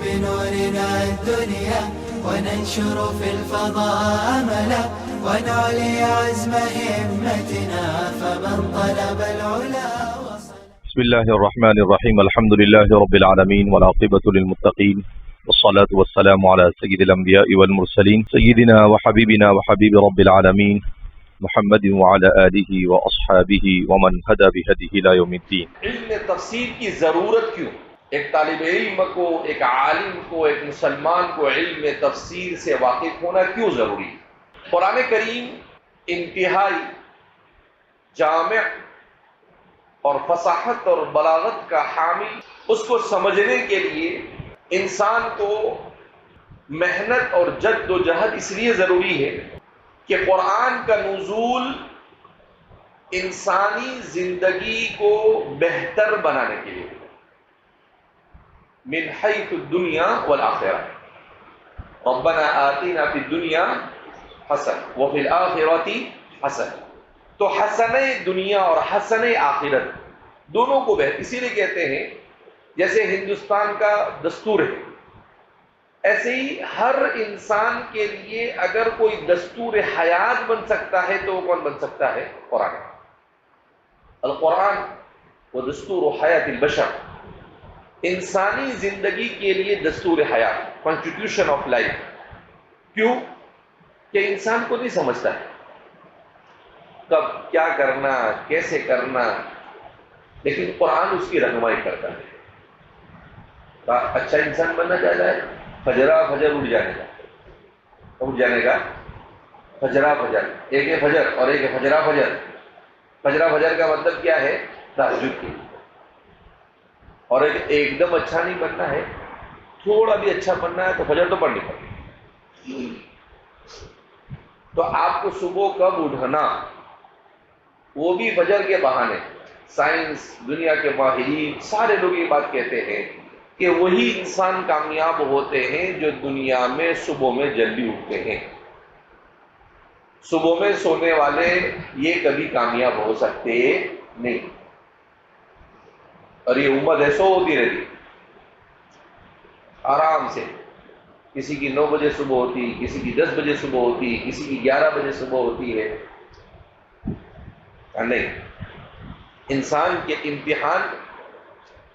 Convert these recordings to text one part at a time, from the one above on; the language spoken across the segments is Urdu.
بنورنا الدنيا وننشر في الفضاء أملا ونعلي عزم همتنا فمن طلب العلا وصل. بسم الله الرحمن الرحيم. الحمد لله رب العالمين والعاقبة للمتقين والصلاة والسلام على سيد الأنبياء والمرسلين سيدنا وحبيبنا وحبيب رب العالمين محمد وعلى آله وأصحابه ومن هدى بهديه إلى يوم الدين. علم تفسیر کی ضرورت کیوں؟ ایک طالب علم کو، ایک عالم کو، ایک مسلمان کو علم تفسیر سے واقف ہونا کیوں ضروری ہے؟ قرآن کریم انتہائی جامع اور فصاحت اور بلاغت کا حامل، اس کو سمجھنے کے لیے انسان کو محنت اور جد و جہد اس لیے ضروری ہے کہ قرآن کا نزول انسانی زندگی کو بہتر بنانے کے لیے من حیث الدنیا والآخرہ ربنا آتنا فی الدنیا حسن وفی الآخرۃ حسن. تو حسن دنیا اور حسن آخرت دونوں کو بہتر اسی لیے کہتے ہیں جیسے ہندوستان کا دستور ہے، ایسے ہی ہر انسان کے لیے اگر کوئی دستور حیات بن سکتا ہے تو وہ کون بن سکتا ہے؟ قرآن. القرآن وہ دستور حیات البشر، انسانی زندگی کے لیے دستور حیات، کانسٹیٹیوشن آف لائف. کیوں کہ انسان کو نہیں سمجھتا ہے کب کیا کرنا، کیسے کرنا، لیکن قرآن اس کی رہنمائی کرتا ہے. اچھا انسان بننا چاہتا ہے، فجر اٹھ جانے کا فجر ایک ہے فجر اور ایک ہے فجر کا مطلب کیا ہے؟ تہجد کی. اور ایک دم اچھا نہیں بننا ہے، تھوڑا بھی اچھا بننا ہے تو فجر تو پڑھنی پڑے. تو آپ کو صبح کب اٹھنا، وہ بھی فجر کے بہانے. سائنس، دنیا کے ماہرین سارے لوگ یہ بات کہتے ہیں کہ وہی انسان کامیاب ہوتے ہیں جو دنیا میں صبح میں جلدی اٹھتے ہیں. صبح میں سونے والے یہ کبھی کامیاب ہو سکتے نہیں. اور یہ امت ایسو ہوتی رہتی آرام سے، کسی کی 9 بجے صبح ہوتی، کسی کی 10 بجے صبح ہوتی، کسی کی 11 بجے صبح ہوتی ہے. نہیں، انسان کے امتحان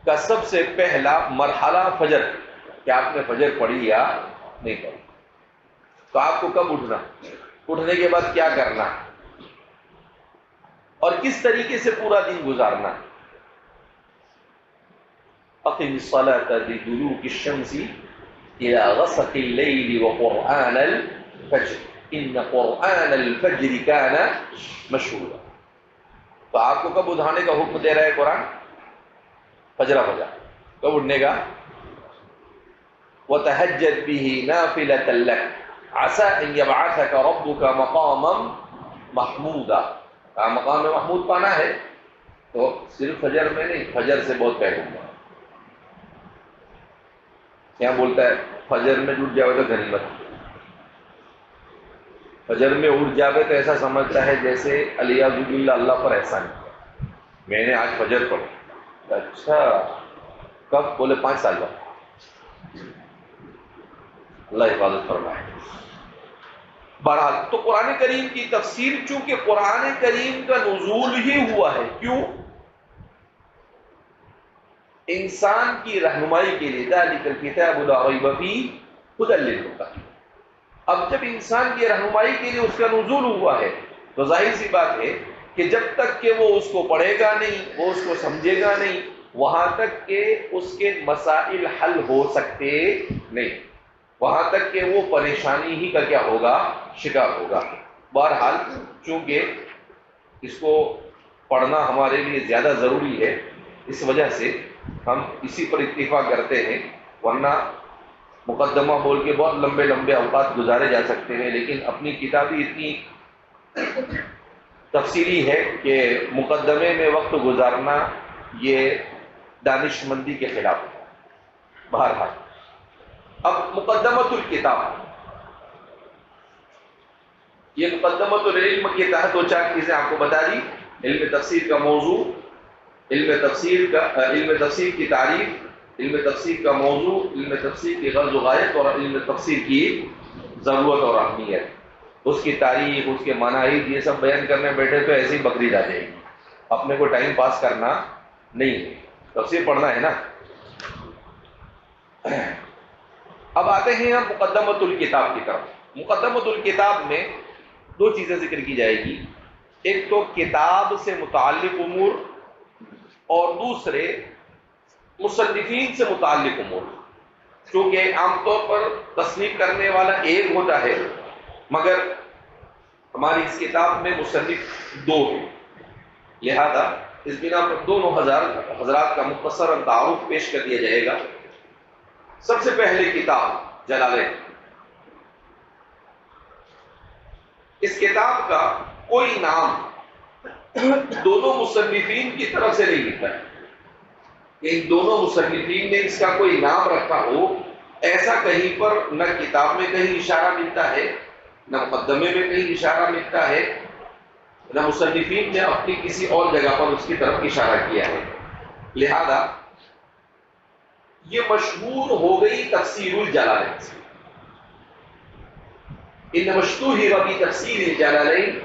کا سب سے پہلا مرحلہ فجر، کہ آپ نے فجر پڑھی یا نہیں پڑھی. تو آپ کو کب اٹھنا، اٹھنے کے بعد کیا کرنا اور کس طریقے سے پورا دن گزارنا. اقم الصلاة لدلوک الشمس الى غسق الليل وقرآن الفجر ان قرآن الفجر كان مشهودا. تو آپ کو کب اٹھانے کا حکم دے رہا ہے قرآن؟ فجر کب اٹھنے کا؟ وَتَهَجَّدْ بِهِ نَافِلَةً لَكَ عَسَىٰ أَن يَبْعَثَكَ رَبُّكَ مَقَامًا مَحْمُودًا. مقام محمود پانا ہے تو صرف فجر میں نہیں، فجر سے بہت پہلے. کیا بولتا ہے؟ فجر میں اٹھ جاؤ تو غنیمت. فجر میں اٹھ جاوے تو ایسا سمجھتا ہے جیسے علیہ باللہ اللہ پر احسان کیا، میں نے آج فجر پڑھی. اچھا کب؟ بولے 5 سال بعد. اللہ حفاظت فرمائے. بہرحال تو قرآن کریم کی تفسیر، چونکہ قرآن کریم کا نزول ہی ہوا ہے، کیوں؟ انسان کی رہنمائی کے لیے. ذالک الکتاب لا ریب فیہ ھدی للمتقین. اب جب انسان کی رہنمائی کے لیے اس کا نزول ہوا ہے تو ظاہر سی بات ہے کہ جب تک کہ وہ اس کو پڑھے گا نہیں، وہ اس کو سمجھے گا نہیں، وہاں تک کہ اس کے مسائل حل ہو سکتے نہیں، وہاں تک کہ وہ پریشانی ہی کا کیا ہوگا؟ شکار ہوگا. بہرحال چونکہ اس کو پڑھنا ہمارے لیے زیادہ ضروری ہے، اس وجہ سے ہم اسی پر اتفاق کرتے ہیں، ورنہ مقدمہ بول کے بہت لمبے لمبے اوقات گزارے جا سکتے ہیں. لیکن اپنی کتابی اتنی تفصیلی ہے کہ مقدمے میں وقت گزارنا یہ دانش مندی کے خلاف ہے. بہرحال اب مقدمۃ الکتاب، یہ مقدمۃ العلم کے تحت وہ 4 چیزیں آپ کو بتا دی. علم تفسیر کا موضوع، علم تفسیر کی تعریف، علم تفسیر کا موضوع، علم تفسیر کی غرض و غایت اور علم تفسیر کی ضرورت اور اہمیت، اس کی تاریخ، اس کے مناہج، یہ سب بیان کرنے بیٹھے تو ایسے ہی بکری آ جائے گی. اپنے کو ٹائم پاس کرنا نہیں ہے، تفسیر پڑھنا ہے نا. اب آتے ہیں ہم مقدمۃ الکتاب کی طرف. مقدمۃ الکتاب میں دو چیزیں ذکر کی جائے گی، ایک تو کتاب سے متعلق امور اور دوسرے مصنفین سے متعلق امور. کیونکہ عام طور پر تصنیف کرنے والا ایک ہوتا ہے، مگر ہماری اس کتاب میں مصنف دو ہیں، لہذا اس بنا پر دونوں حضرات کا مختصر تعارف پیش کر دیا جائے گا. سب سے پہلے کتاب جلالین. اس کتاب کا کوئی نام دونوں مصنفین کی طرف سے نہیں لکھا ہے. ان دونوں مصنفین نے اس کا کوئی نام رکھا ہو ایسا کہیں پر نہ کتاب میں کہیں اشارہ ملتا ہے، نہ مقدمے میں کہیں اشارہ ملتا ہے، نہ مصنفین نے اپنی کسی اور جگہ پر اس کی طرف اشارہ کیا ہے. لہذا یہ مشہور ہو گئی تفسیر الجلالین سے. ان مشتہر بتفسیر الجلالین،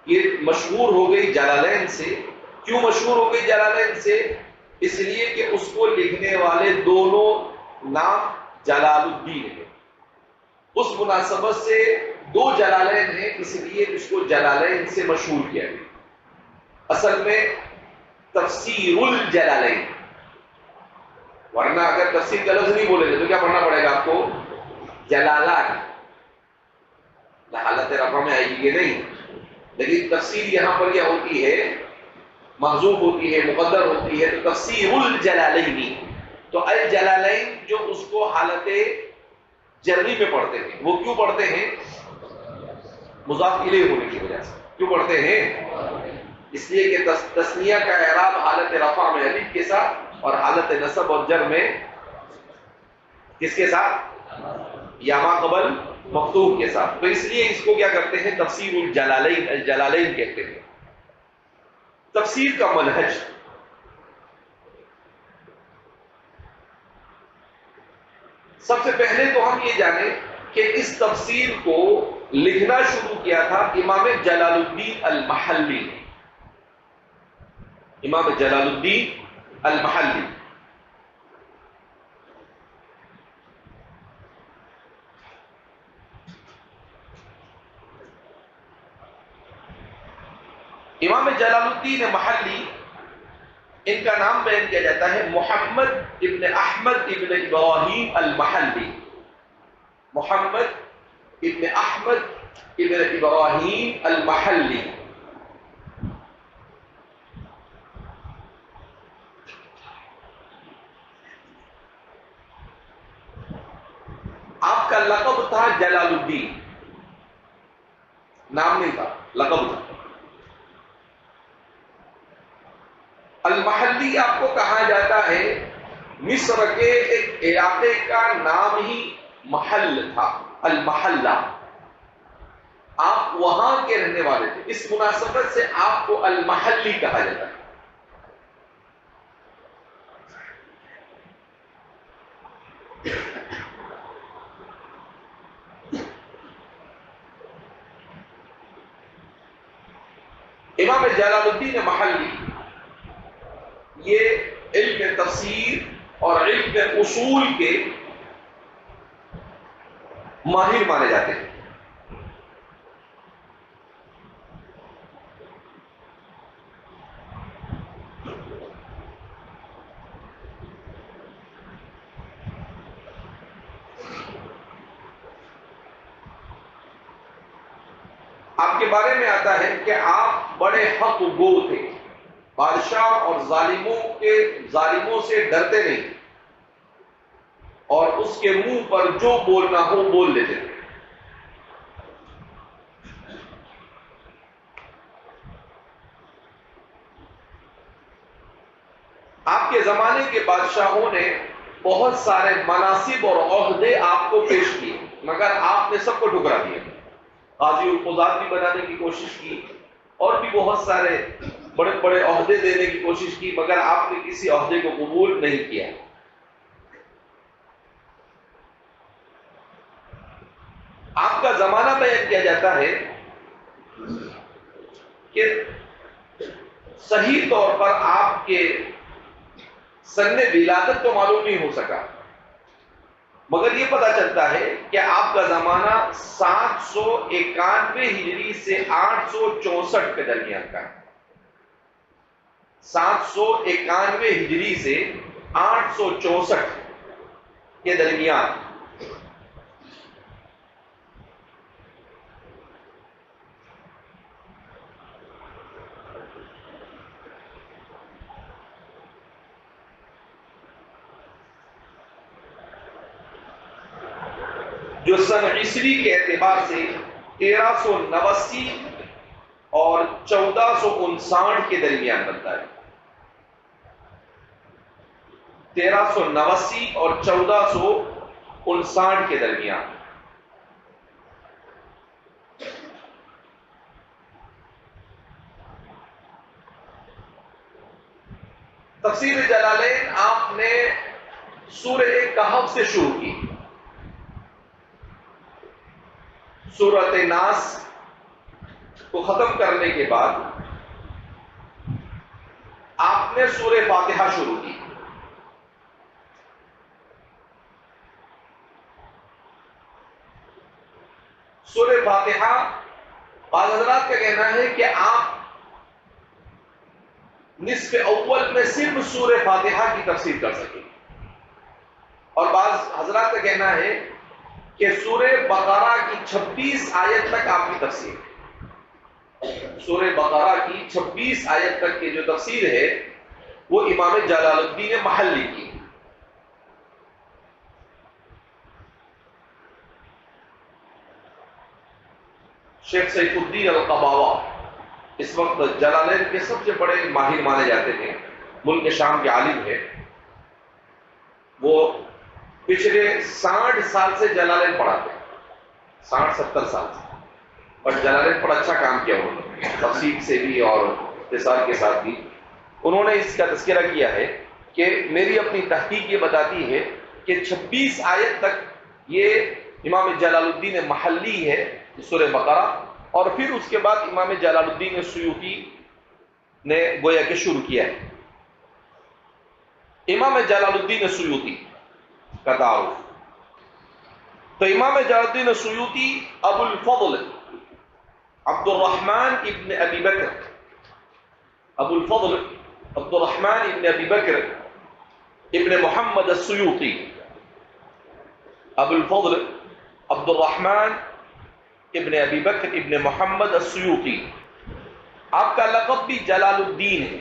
یہ مشہور ہو گئی جلالین سے. کیوں مشہور ہو گئی جلالین سے؟ اس لیے کہ اس کو لکھنے والے دونوں نام جلال الدین ہیں. اس مناسبت سے دو جلالین ہیں، اس لیے اس کو جلالین سے مشہور کیا گیا. اصل میں تفسیر الجلالین، ورنہ اگر تفسیر کا لفظ نہیں بولے تو کیا پڑھنا پڑے گا آپ کو؟ جلالان. حالت رفع میں آئے گی کہ نہیں، لیکن تفسیر یہاں پر کیا ہوتی ہے؟ محذوف ہوتی ہے، مقدر ہوتی ہے. تو تفسیر الجلالین، تو الجلالین جو اس کو حالت جری میں پڑھتے ہیں. وہ کیوں پڑھتے ہیں؟ مضاف الیہ ہونے کی وجہ سے. کیوں پڑھتے ہیں؟ اس لیے کہ تثنیہ کا اعراب حالت رفع میں الف کے ساتھ اور حالت نصب اور جر میں کس کے ساتھ؟ یا ما قبل مفتوح کے ساتھ. تو اس لیے اس کو کیا کرتے ہیں؟ تفسیر الجلالین، الجلالین کہتے ہیں. تفسیر کا منہج، سب سے پہلے تو ہم یہ جانیں کہ اس تفسیر کو لکھنا شروع کیا تھا امام جلال الدین المحلی نے. امام جلال الدین المحلی. امام جلال الدین محلی، ان کا نام بیان کیا جاتا ہے محمد ابن احمد ابن ابراہیم المحلی. محمد ابن احمد ابن ابراہیم المحلی. آپ کا لقب تھا جلال الدین، نام نہیں تھا، لقب تھا. المحلی آپ کو کہا جاتا ہے، مصر کے ایک علاقے کا نام ہی محل تھا، المحلہ. آپ وہاں کے رہنے والے تھے، اس مناسبت سے آپ کو المحلی کہا جاتا ہے. امام جلال الدین محلی یہ علم تفسیر اور علم اصول کے ماہر مانے جاتے ہیں. آپ کے بارے میں آتا ہے کہ آپ بڑے حق گو تھے، بادشاہ اور ظالموں سے ڈرتے نہیں، اور اس کے منہ پر جو بولنا ہو بول لیتے تھے. آپ کے زمانے کے بادشاہوں نے بہت سارے مناصب اور عہدے آپ کو پیش کیے، مگر آپ نے سب کو ٹھکرا دیا. قاضی القضات بھی بنانے کی کوشش کی اور بھی بہت سارے بڑے بڑے عہدے دینے کی کوشش کی، مگر آپ نے کسی عہدے کو قبول نہیں کیا. آپ کا زمانہ بیان کیا جاتا ہے کہ صحیح طور پر آپ کے سن ولادت تو معلوم نہیں ہو سکا، مگر یہ پتا چلتا ہے کہ آپ کا زمانہ 791 ہجری سے 864 کے درمیان کا ہے۔ 791 ہجری سے 864 کے درمیان۔ جو سن عیسوی کے اعتبار سے 1389 اور 1459 کے درمیان بنتا ہے۔ 1389 اور 1459 کے درمیان۔ تفسیر جلالین آپ نے سورہ کہف سے شروع کی۔ سورۃ ناس کو ختم کرنے کے بعد آپ نے سورہ فاتحہ شروع کی۔ سورہ فاتحہ بعض حضرات کا کہنا ہے کہ آپ نصف اول میں صرف سورہ فاتحہ کی تفسیر کر سکیں، اور بعض حضرات کا کہنا ہے کہ سورہ بقرہ کی 26 آیت تک آپ کی تفسیر ہے۔ سورہ بقرہ کی 26 آیت تک کی جو تفسیر ہے وہ امام جلال الدین محلی کی۔ شیخ سیف الدین القباوہ اس وقت جلالین کے سب سے بڑے ماہر مانے جاتے ہیں، ملک شام کے عالم ہیں۔ وہ پچھلے 60 سال سے جلالین پڑھاتے ہیں، 60-70 سال سے، اور جلالین پر اچھا کام کیا انہوں نے، تفسیر سے بھی اور اختصار کے ساتھ بھی۔ انہوں نے اس کا تذکرہ کیا ہے کہ میری اپنی تحقیق یہ بتاتی ہے کہ 26 آیت تک یہ امام جلال الدین محلی ہے سورہ بقرہ، اور پھر اس کے بعد امام جلال الدین سیوطی نے گویا کہ شروع کیا ہے۔ امام جلال الدین سیوطی کا تعارف۔ تو امام جلال الدین سیوطی ابو الفضل عبد الرحمن ابن ابی بکر، ابو الفضل عبد الرحمن ابن ابی بکر ابن محمد السیوطی، ابو الفضل عبد الرحمن ابن ابی بکر ابن محمد السیوطی۔ آپ کا لقب بھی جلال الدین ہے،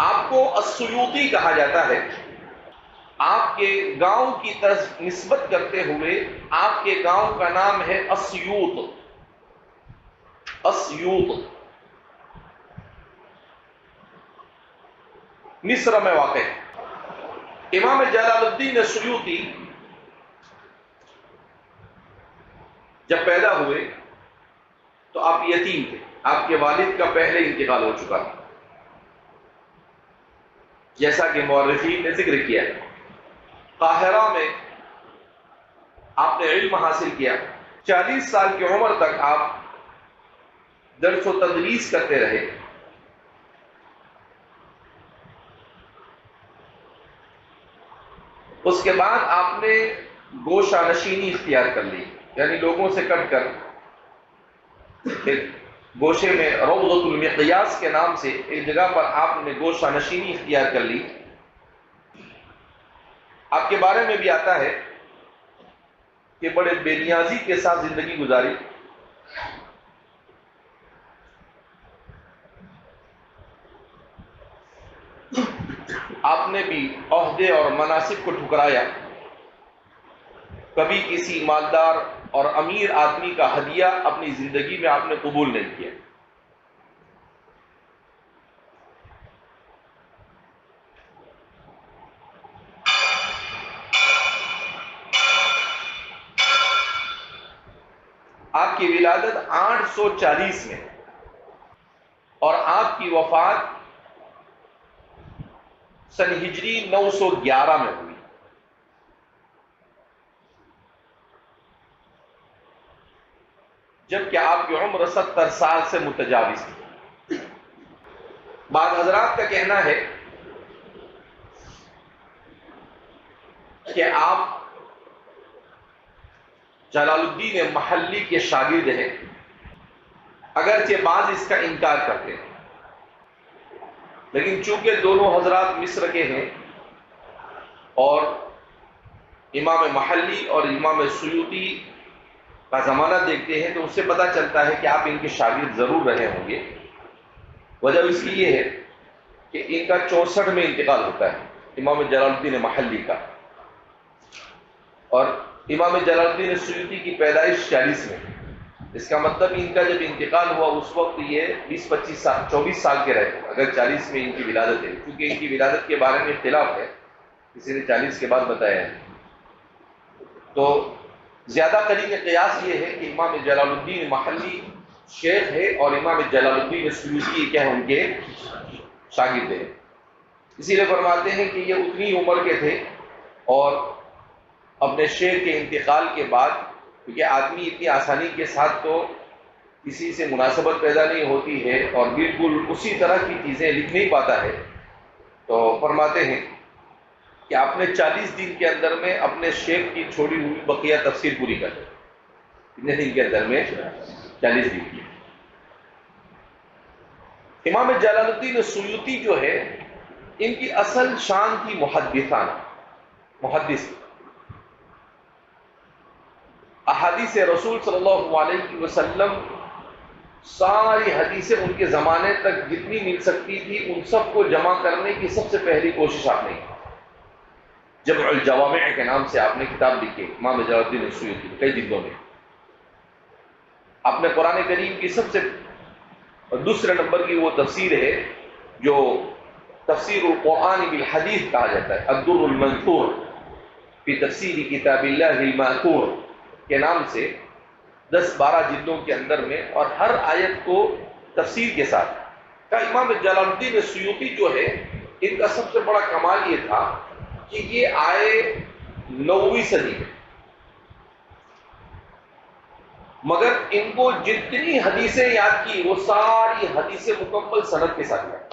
آپ کو السیوطی کہا جاتا ہے۔ آپ کے گاؤں کی طرف نسبت کرتے ہوئے آپ کے گاؤں کا نام ہے اسیوط۔ اسیوط مصر میں واقع ہے۔ امام جلال الدین سیوطی جب پیدا ہوئے تو آپ یتیم تھے، آپ کے والد کا پہلے انتقال ہو چکا تھا، جیسا کہ مورخین نے ذکر کیا ہے۔ قاہرہ میں آپ نے علم حاصل کیا، 40 سال کی عمر تک آپ درس و تدریس کرتے رہے۔ اس کے بعد آپ نے گوشہ نشینی اختیار کر لی، یعنی لوگوں سے کٹ کر ایک گوشے میں روضۃ المقیاس کے نام سے ایک جگہ پر آپ نے گوشہ نشینی اختیار کر لی۔ آپ کے بارے میں بھی آتا ہے کہ بڑے بے نیازی کے ساتھ زندگی گزاری۔ آپ نے بھی عہدے اور مناصب کو ٹھکرایا، کبھی کسی مالدار اور امیر آدمی کا ہدیہ اپنی زندگی میں آپ نے قبول نہیں کیا۔ آپ کی ولادت 840 میں اور آپ کی وفات سن ہجری 911 میں ہوئی۔ جبکہ آپ کی عمر 70 سال سے متجاوز تھی۔ بعض حضرات کا کہنا ہے کہ آپ جلال الدین محلی کے شاگرد ہیں، اگرچہ بعض اس کا انکار کرتے ہیں، لیکن چونکہ دونوں حضرات مصر کے ہیں اور امام محلی اور امام سیوطی کا زمانہ دیکھتے ہیں تو اس سے پتہ چلتا ہے کہ آپ ان کے شاگرد ضرور رہے ہوں گے۔ وجہ اس کی یہ ہے کہ ان کا 64 میں انتقال ہوتا ہے، امام جلال الدین محلی کا، اور امام جلال الدین سیوطی کی پیدائش 40 میں۔ اس کا مطلب ان کا جب انتقال ہوا اس وقت یہ 20-25 سال 24 سال کے رہے، اگر 40 میں ان کی ولادت ہے، کیونکہ ان کی ولادت کے بارے میں اختلاف ہے، کسی نے 40 کے بعد بتایا ہے۔ تو زیادہ قریب قیاس یہ ہے کہ امام جلال الدین محلی شیخ ہے اور امام جلال الدین سیوطی کیا ہے ان کے شاگرد ہیں۔ اسی لیے فرماتے ہیں کہ یہ اتنی عمر کے تھے اور اپنے شیخ کے انتقال کے بعد، کیونکہ آدمی اتنی آسانی کے ساتھ تو کسی سے مناسبت پیدا نہیں ہوتی ہے اور بالکل اسی طرح کی چیزیں لکھ نہیں پاتا ہے، تو فرماتے ہیں کہ آپ نے 40 دن کے اندر میں اپنے شیخ کی چھوڑی ہوئی بقیہ تفسیر پوری کر دی۔ کتنے دن کے اندر میں؟ 40 دن کی۔ امام جلال الدین سیوطی جو ہے ان کی اصل شان تھی محدث، احادیث رسول صلی اللہ علیہ وسلم ساری حدیثیں ان کے زمانے تک جتنی مل سکتی تھی ان سب کو جمع کرنے کی سب سے پہلی کوشش آپ نے کی۔ جمع الجوامع کے نام سے آپ نے کتاب لکھی امام جلال الدین سیوطی، کئی جلدوں میں۔ آپ نے قرآن کریم کی سب سے دوسرے نمبر کی وہ تفسیر ہے جو تفسیر القرآن بالحدیث کہا جاتا ہے، الدر المنثور فی تفسیر کتاب اللہ المأثور کے نام سے 10-12 جلدوں کے اندر میں، اور ہر آیت کو تفسیر کے ساتھ کا۔ امام جلال الدین سیوطی جو ہے ان کا سب سے بڑا کمال یہ تھا کہ یہ آئے 9ویں صدی میں، مگر ان کو جتنی حدیثیں یاد کی وہ ساری حدیثیں مکمل سند کے ساتھ یاد،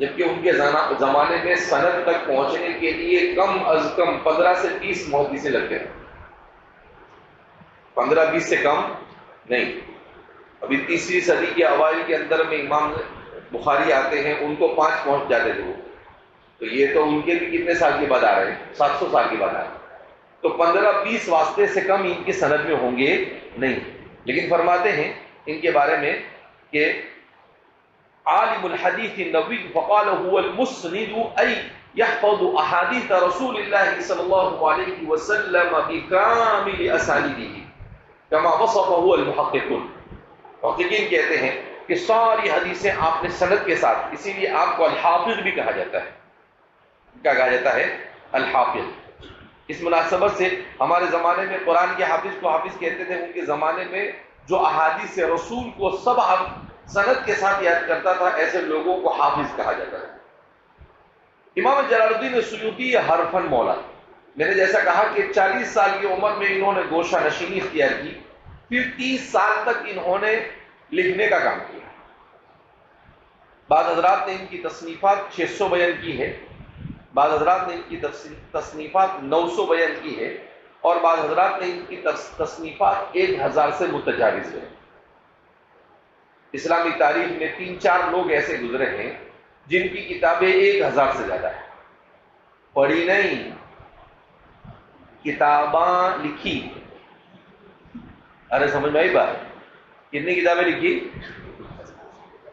جبکہ ان کے زمانے میں سند تک پہنچنے کے لیے کم از کم 15 سے 20 محدثیں لگتے ہیں، 15-20 سے کم نہیں۔ ابھی 3ری صدی کے اوائل کے اندر میں امام بخاری آتے ہیں، ان کو 5 پہنچ جاتے تھے وہ، تو یہ تو ان کے بھی کتنے سال کے بعد آ رہے ہیں؟ 700 سال کے بعد آ رہے ہیں، تو 15-20 واسطے سے کم ان کی سند میں ہوں گے نہیں۔ لیکن فرماتے ہیں ان کے بارے میں کہ عالم الحدیث النبوی فقال هو المسند ای يحفظ احادیث رسول اللہ صلی اللہ علیہ وسلم بکامل اسانیدہ کما وصفه المحققون۔ محققین کہتے ہیں کہ ساری حدیثیں آپ نے سند کے ساتھ، اسی لیے آپ کو الحافظ بھی کہا جاتا ہے۔ کیا کہا جاتا ہے؟ الحافظ۔ اس مناسبت سے ہمارے زمانے میں قرآن کے حافظ کو حافظ کہتے تھے، ان کے زمانے میں جو احادیث رسول کو سب سند کے ساتھ یاد کرتا تھا ایسے لوگوں کو حافظ کہا جاتا ہے۔ امام جلال الدین سیوطی حرفن مولا، میں نے جیسا کہا کہ 40 سال کی عمر میں انہوں نے گوشہ نشینی اختیار کی، پھر 30 سال تک انہوں نے لکھنے کا کام کیا۔ بعض حضرات نے ان کی تصنیفات 600 بیان کی ہے، بعض حضرات نے ان کی تصنیفات 900 بیان کی ہے، اور بعض حضرات نے ان کی تصنیفات 1000 سے متجاوز ہے۔ اسلامی تاریخ میں 3-4 لوگ ایسے گزرے ہیں جن کی کتابیں 1000 سے زیادہ ہیں، پڑھی نہیں، کتاباں لکھی۔ ارے سمجھ میں آئی بات؟ کتنی کتابیں لکھی؟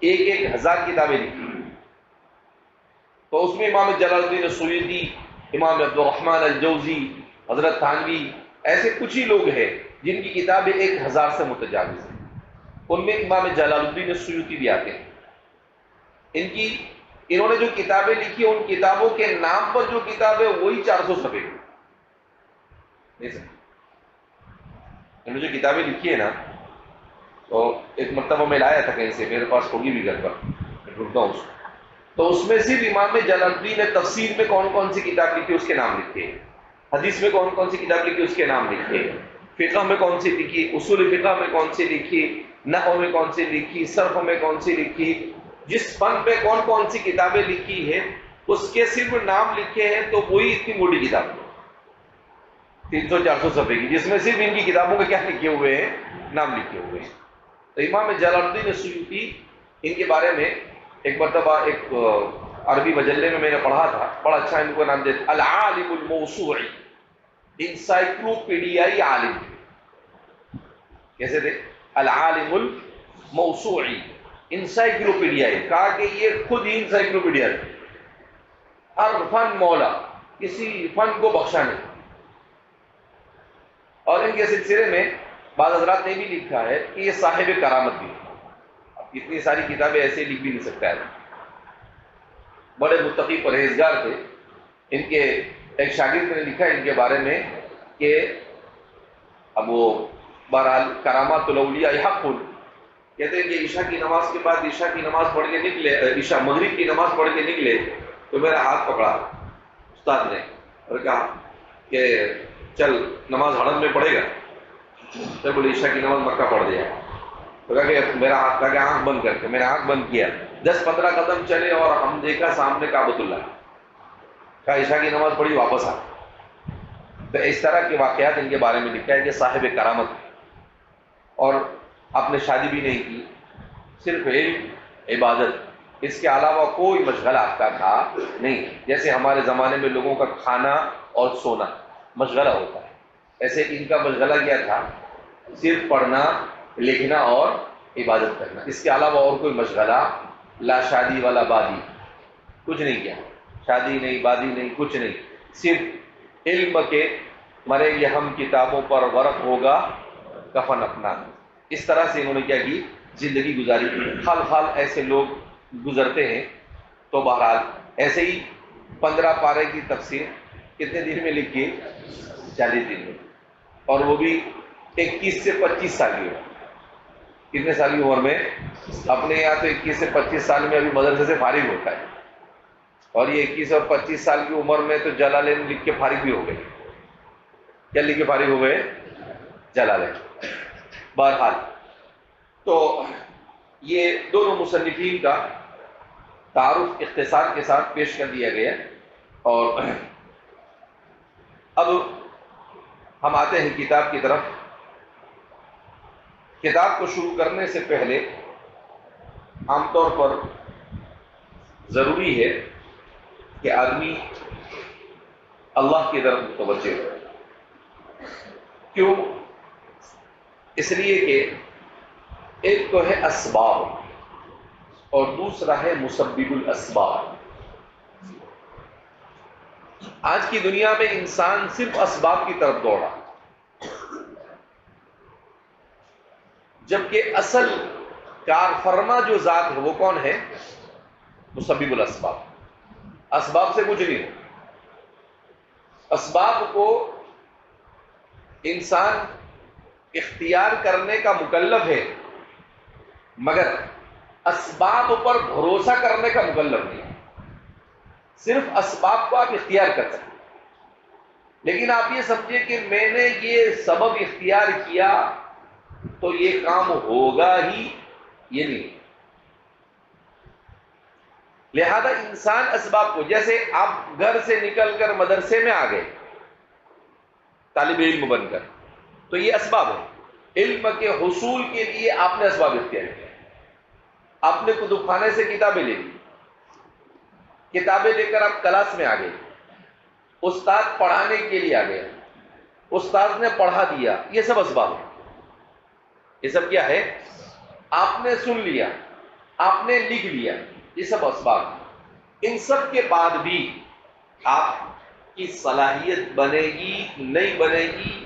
1000 کتابیں لکھی۔ تو اس میں امام جلال الدین سیوطی، امام عبدالرحمن الجوزی، حضرت تھانوی، ایسے کچھ ہی لوگ ہیں جن کی کتابیں 1000 سے متجاوز ہیں۔ ان میں امام جلال الدین سیوطی بھی آتے ہیں۔ انہوں نے جو کتابیں لکھی ان کتابوں کے نام پر جو کتاب ہے وہی 400 صفحے کی۔ نہیں سر، انہوں نے جو کتابیں لکھی ہے نا، تو ایک مرتبہ میں لایا تھا کہیں سے، میرے پاس ہوگی بھی گھر پر، میں ڈھونڈتا ہوں اس کو، تو اس میں صرف امام جلال الدین نے تفسیر میں کون کون سی کتاب لکھی اس کے نام لکھے ہیں، حدیث میں کون کون سی کتاب لکھی اس کے نام لکھے ہیں، فقہ میں کون سی لکھی، اصول فقہ میں کون سی لکھی، نحو میں کون سی لکھی، صرف میں کون سی لکھی، جس فن میں کون کون سی کتابیں لکھی ہے اس کے صرف نام لکھے ہیں تو وہی اتنی موٹی کتاب 300-400 صفحے کی، جس میں صرف ان کی کتابوں کے کیا لکھے ہوئے ہیں، نام لکھے ہوئے ہیں۔ تو امام جلال الدین سیوطی ان کے بارے میں ایک مرتبہ ایک عربی مجلے میں نے پڑھا تھا، بڑا اچھا ان کو نام دیتے العالم الموسوعی، انسائکلوپیڈیائی عالم۔ کیسے تھے؟ العالم الموسوعی، انسائکلوپیڈیائی، کہا کہ یہ خود ہی انسائکلوپیڈیا ہے، ہر فن مولا، کسی فن کو بخشا نہیں۔ اور ان کے سلسلے میں بعض حضرات نے بھی لکھا ہے کہ یہ صاحب کرامت بھی، اتنی ساری کتابیں ایسے لکھ بھی نہیں سکتا ہے۔ بڑے متقی پرہیزگار تھے۔ ان کے ایک شاگرد نے لکھا ان کے بارے میں کہ اب وہ بہرحال کرامات الاولیاء حق، کہتے ہیں کہ عشاء کی نماز کے بعد عشاء کی نماز پڑھ کے نکلے، عشاء مغرب کی نماز پڑھ کے نکلے تو میرا ہاتھ پکڑا استاد نے اور کہا کہ چل نماز حرم میں پڑھے گا، تو بولے عشاء کی نماز مکہ پڑھ دیا۔ تو کہا کہ میرا ہاتھ کا کہ آنکھ بند کر کے، میں نے آنکھ بند کیا، 10-15 قدم چلے اور ہم دیکھا سامنے کعبۃ اللہ، کہا عشاء کی نماز پڑھی واپس آ۔ تو اس طرح کے واقعات ان کے بارے میں لکھا ہے کہ صاحب کرامت، اور آپ نے شادی بھی نہیں کی، صرف علم عبادت، اس کے علاوہ کوئی مشغلہ آپ کا تھا نہیں۔ جیسے ہمارے زمانے میں لوگوں کا کھانا اور سونا مشغلہ ہوتا ہے، ایسے ان کا مشغلہ کیا تھا؟ صرف پڑھنا، لکھنا اور عبادت کرنا، اس کے علاوہ اور کوئی مشغلہ لا شادی والا بادی، کچھ نہیں کیا، شادی نہیں، بادی نہیں، کچھ نہیں، صرف علم کے مریں گے ہم کتابوں پر، ورق ہوگا کفن اپنا۔ اس طرح سے انہوں نے کیا کی؟ زندگی گزاری۔ حال حال ایسے لوگ گزرتے ہیں۔ تو بہرحال ایسے ہی 15 پارے کی تفسیر کتنے دن میں لکھی؟ 40 دن میں، اور وہ بھی 21 سے 25 سال کی عمر۔ کتنے سال کی عمر میں؟ اپنے یہاں تو 21 سے 25 سال میں ابھی مدرسے سے فارغ ہوتا ہے، اور یہ 21 اور 25 سال کی عمر میں تو جلالین لکھ کے فارغ بھی ہو گئے۔ کیا لکھ کے فارغ ہو گئے؟ جلالین۔ بہرحال تو یہ دونوں مصنفین کا تعارف اختصار کے ساتھ پیش کر دیا گیا، اور اب ہم آتے ہیں کتاب کی طرف۔ کتاب کو شروع کرنے سے پہلے عام طور پر ضروری ہے کہ آدمی اللہ کی طرف متوجہ ہو۔ کیوں؟ اس لیے کہ ایک تو ہے اسباب اور دوسرا ہے مسبب الاسباب۔ آج کی دنیا میں انسان صرف اسباب کی طرف دوڑا، جبکہ اصل کار فرما جو ذات ہے وہ کون ہے؟ مسبب الاسباب۔ اسباب سے کچھ نہیں ہو۔ اسباب کو انسان اختیار کرنے کا مکلف ہے، مگر اسباب پر بھروسہ کرنے کا مکلف نہیں۔ صرف اسباب کو آپ اختیار کر سکتے، لیکن آپ یہ سمجھے کہ میں نے یہ سبب اختیار کیا تو یہ کام ہوگا ہی، یہ نہیں۔ لہذا انسان اسباب کو، جیسے آپ گھر سے نکل کر مدرسے میں آ گئے طالب علم بن کر، تو یہ اسباب ہے۔ علم کے حصول کے لیے آپ نے اسباب اختیار کیا۔ آپ نے کتب خانے سے کتابیں لے لی، کتابیں لے کر آپ کلاس میں آ گئے، استاد پڑھانے کے لیے آ گیا، استاد نے پڑھا دیا، یہ سب اسباب ہے۔ یہ سب کیا ہے؟ آپ نے سن لیا، آپ نے لکھ لیا، یہ سب اسباب ہیں۔ ان سب کے بعد بھی آپ کی صلاحیت بنے گی نہیں بنے گی،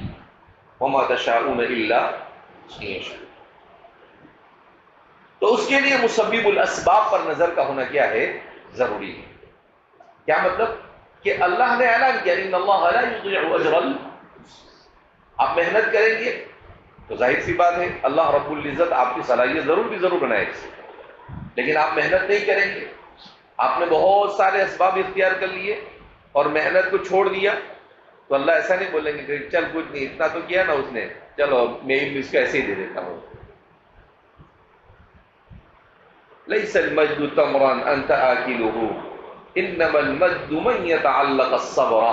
وما تشاءون الا ان یشاء۔ تو اس کے لیے مسبب الاسباب پر نظر کا ہونا کیا ہے؟ ضروری ہے۔ کیا مطلب؟ کہ اللہ نے اعلان کیا ان اللہ لا یضیع اجر آپ محنت کریں گے تو ظاہر سی بات ہے اللہ رب العزت آپ کی صلاحیت ضرور بھی ضرور بنائے گا، لیکن آپ محنت نہیں کریں گے، آپ نے بہت سارے اسباب اختیار کر لیے اور محنت کو چھوڑ دیا، تو اللہ ایسا نہیں بولیں گے کہ چل کچھ نہیں، اتنا تو کیا نا اس نے، چلو میں اس کو ایسے ہی دے دیتا ہوں. لیس المجد تمرا انت آکلہ انما المجد من یتعلق الصبر.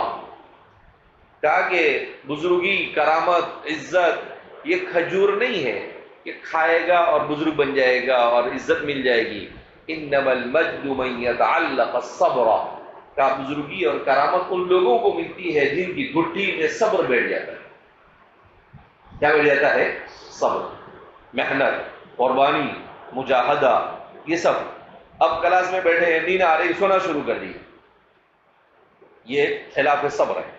کہا کہ بزرگی، کرامت، عزت یہ کھجور نہیں ہے کہ کھائے گا اور بزرگ بن جائے گا اور عزت مل جائے گی. انما المجد من یتعلق الصبر. کہا بزرگی اور کرامت ان لوگوں کو ملتی ہے جن کی گھٹی میں صبر بیٹھ جاتا ہے. کیا بیٹھ جاتا ہے؟ صبر، محنت، قربانی، مجاہدہ، یہ سب. اب کلاس میں بیٹھے ہیں، نیند آ رہی، سونا شروع کر دی، یہ خلاف صبر ہے.